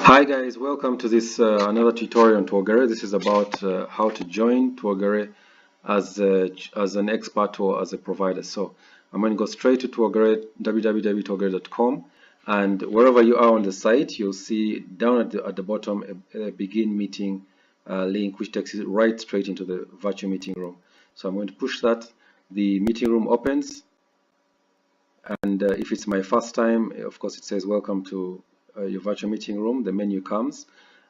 Hi guys, welcome to this another tutorial on Twogere. This is about how to join Twogere as an expert or as a provider. So I'm going to go straight to Twogere, www.twogere.com, and wherever you are on the site, you'll see down at the bottom a begin meeting link, which takes you right straight into the virtual meeting room. So I'm going to push that. The meeting room opens, and if it's my first time, of course, it says welcome to your virtual meeting room. The menu comes.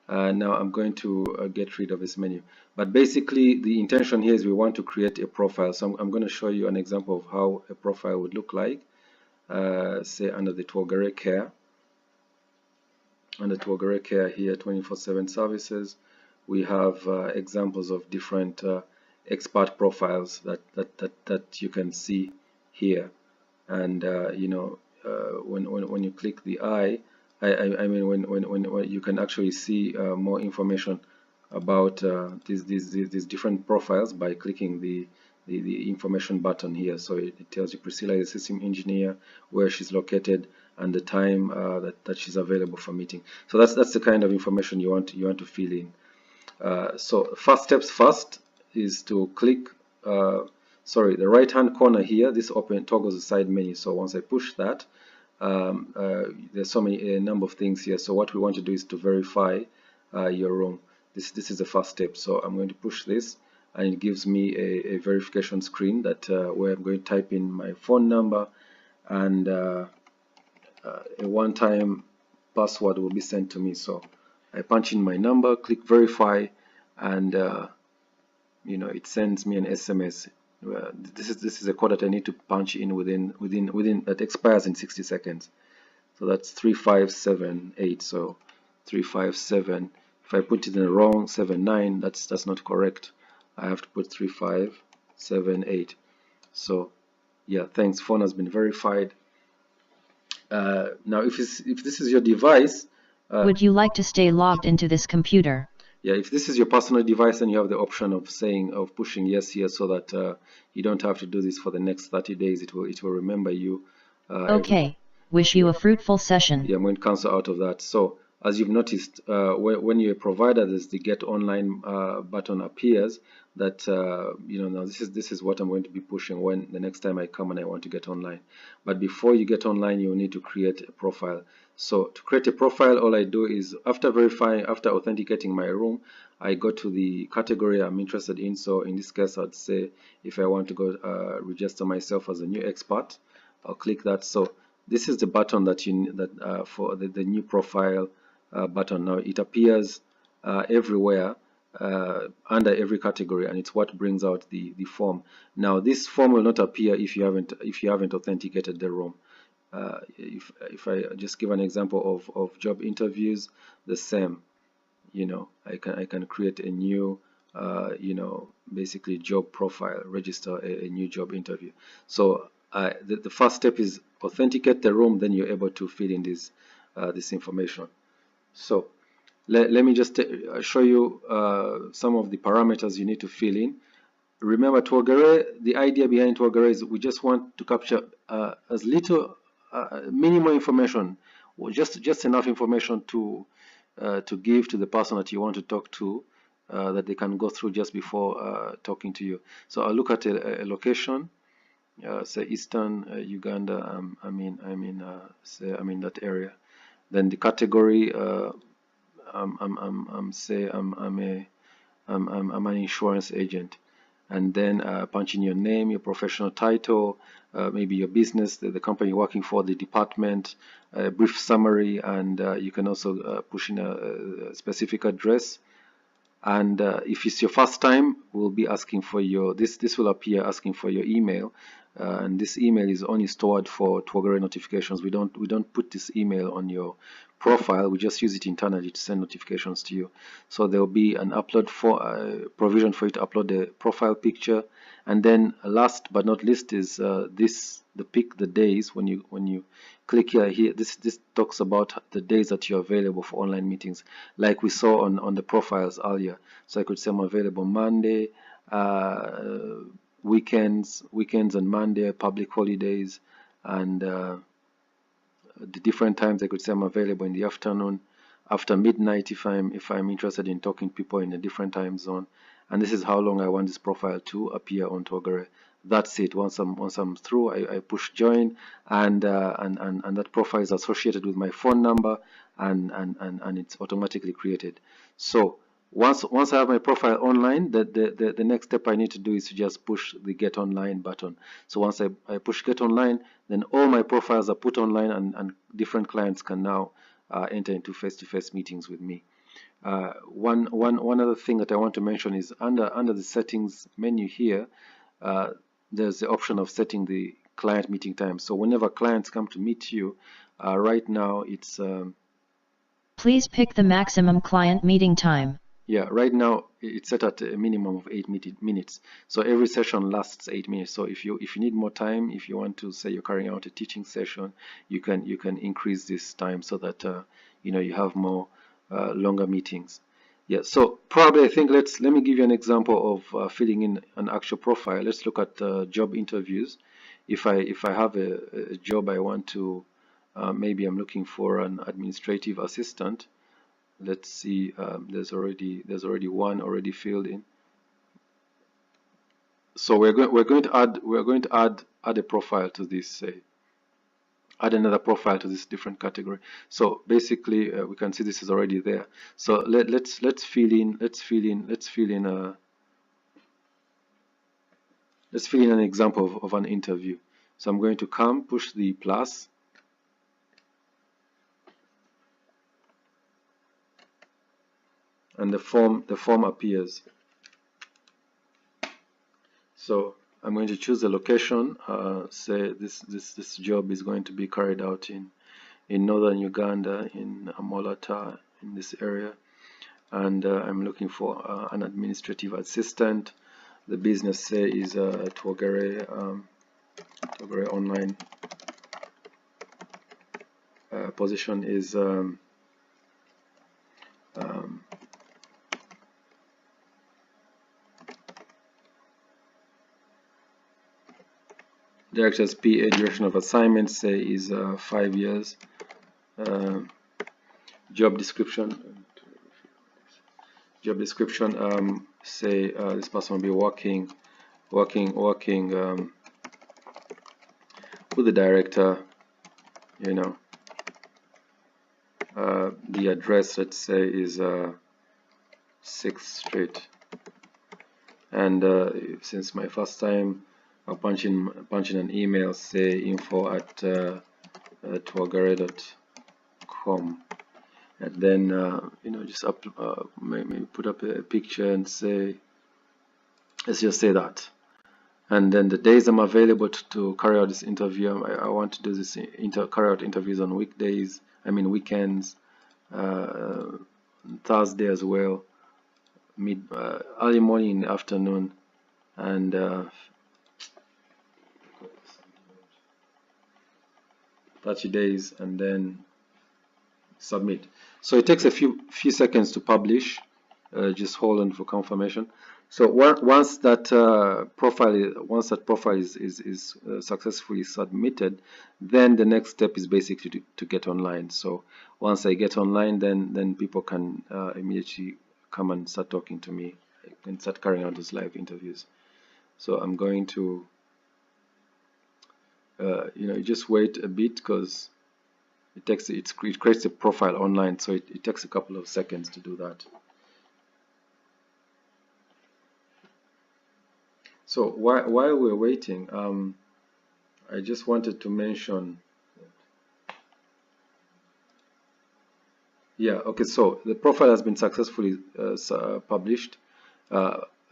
Now I'm going to get rid of this menu. But basically, the intention here is we want to create a profile. So I'm going to show you an example of how a profile would look like. Say under the Twogere Care. Under Twogere Care here, 24/7 services, we have examples of different expert profiles that you can see here. And when you click the eye, I mean when you can actually see more information about these different profiles by clicking the information button here. So it tells you Priscilla is a system engineer, where she's located, and the time that she's available for meeting. So that's the kind of information you want to fill in. So first steps first is to click the right hand corner here. This toggles the side menu. So once I push that, there's so many number of things here. So what we want to do is to verify your room. This is the first step. So I'm going to push this, and it gives me a verification screen that where I'm going to type in my phone number, and a one-time password will be sent to me. So I punch in my number, click verify, and it sends me an SMS. This is a code that I need to punch in within that expires in 60 seconds. So that's 3578. So 357. If I put it in the wrong 79, that's not correct. I have to put 3578. So yeah, thanks. Phone has been verified. Now, if this is your device, would you like to stay logged into this computer? Yeah, if this is your personal device, then you have the option of pushing yes here, so that you don't have to do this for the next 30 days. It will remember you. Okay. Wish you a fruitful session. Yeah, I'm going to cancel out of that. So as you've noticed, when you're a provider, there's the Get Online button appears. That now this is what I'm going to be pushing when the next time I come and I want to get online. But before you get online, you will need to create a profile. So to create a profile, all I do is after authenticating my room, I go to the category I'm interested in. So in this case, I'd say if I want to go register myself as a new expert, I'll click that. So this is the button that for the new profile button. Now it appears everywhere under every category, and it's what brings out the form. Now this form will not appear if you haven't authenticated the room. If I just give an example of job interviews, the same. I can create a new basically job profile, register a new job interview. So the first step is authenticate the room, then you're able to fill in this information. So let me just show you some of the parameters you need to fill in. Remember, Twogere, the idea behind Twogere is we just want to capture as little minimum information, or just enough information to give to the person that you want to talk to, that they can go through just before talking to you. So I'll look at a location, say Eastern Uganda. I'm in that area. Then the category, I'm an insurance agent. And then punch in your name, your professional title, maybe your business, the company you're working for, the department, a brief summary, and you can also push in a specific address. And if it's your first time, we'll be asking for this will appear asking for your email, and this email is only stored for Twogere notifications. We don't put this email on your profile. We just use it internally to send notifications to you. So there will be an upload for provision for you to upload the profile picture, and then last but not least is the days. When you click here, this talks about the days that you're available for online meetings, like we saw on the profiles earlier. So I could say I'm available Monday, weekends and Monday, public holidays, and the different times. I could say I'm available in the afternoon, after midnight if I'm interested in talking to people in a different time zone, and this is how long I want this profile to appear on Twogere. That's it. Once I'm through, I push join, and that profile is associated with my phone number, and it's automatically created. So once I have my profile online, the next step I need to do is to just push the get online button. So once I push get online, then all my profiles are put online, and different clients can now enter into face-to-face meetings with me. One other thing that I want to mention is under the settings menu here, there's the option of setting the client meeting time. So whenever clients come to meet you, right now it's please pick the maximum client meeting time. Yeah, right now it's set at a minimum of 8 minutes. So every session lasts 8 minutes. So if you need more time, if you want to say you're carrying out a teaching session, you can increase this time so that you have more longer meetings. Yeah. So probably I think let me give you an example of filling in an actual profile. Let's look at job interviews. If I have a job I want to, maybe I'm looking for an administrative assistant. Let's see, there's already one already filled in. So we're going to add a profile to this, say add another profile to this different category. So basically we can see this is already there. So let's fill in an example of an interview. So I'm going to push the plus, and the form appears. So I'm going to choose the location. Say this job is going to be carried out in northern Uganda, in Amolata, in this area, and I'm looking for an administrative assistant. The business say is Twogere online. Position is Director's PA. Duration of assignment say is 5 years. Job description say this person will be working with the director. The address, let's say, is 6th Street, and since my first time, I'll punch in an email, say info@twogere.com, and then just maybe put up a picture and say, let's just say that, and then the days I'm available to carry out this interview. I want to do this carry out interviews on weekdays, weekends, Thursday as well, early morning, in the afternoon, and 30 days, and then submit. So it takes a few seconds to publish. Just hold on for confirmation. So once that profile is successfully submitted, then the next step is basically to get online. So once I get online, then people can immediately come and start talking to me and start carrying out those live interviews. So I'm going to just wait a bit, because it creates a profile online, so it takes a couple of seconds to do that. So while we're waiting, I just wanted to mention, so the profile has been successfully published.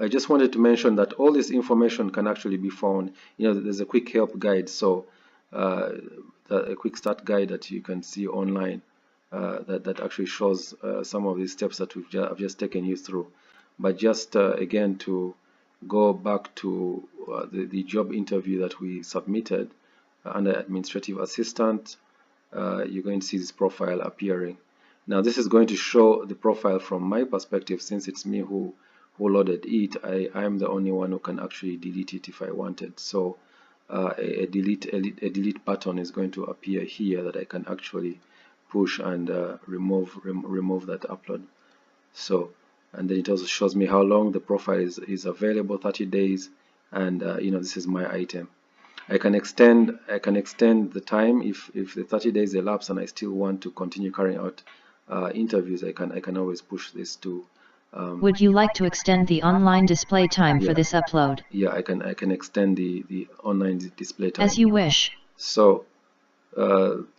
I just wanted to mention that all this information can actually be found. There's a quick help guide, so a quick start guide that you can see online that actually shows some of these steps that I've just taken you through. But just again, to go back to the job interview that we submitted under administrative assistant, you're going to see this profile appearing. Now this is going to show the profile from my perspective, since it's me who loaded it. I am the only one who can actually delete it if I wanted. So a delete button is going to appear here that I can actually push and remove that upload. So, and then it also shows me how long the profile is available, 30 days, and this is my item. I can extend the time if the 30 days elapse and I still want to continue carrying out interviews. I can always push this to. Would you like to extend the online display time for this upload? Yeah, I can extend the online display time as you wish. So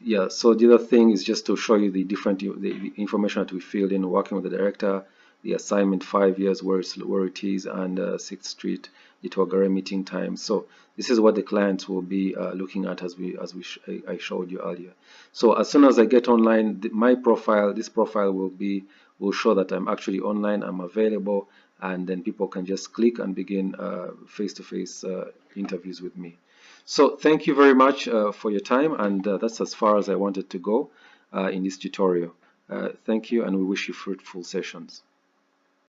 yeah, so the other thing is just to show you the different the information that we filled in working with the director, the assignment, 5 years, where it is, and 6th Street, the Twogere meeting time. So this is what the clients will be looking at as I showed you earlier. So as soon as I get online, this profile will show that I'm actually online, I'm available, and then people can just click and begin face-to-face interviews with me. So thank you very much for your time, and that's as far as I wanted to go in this tutorial. Thank you, and we wish you fruitful sessions.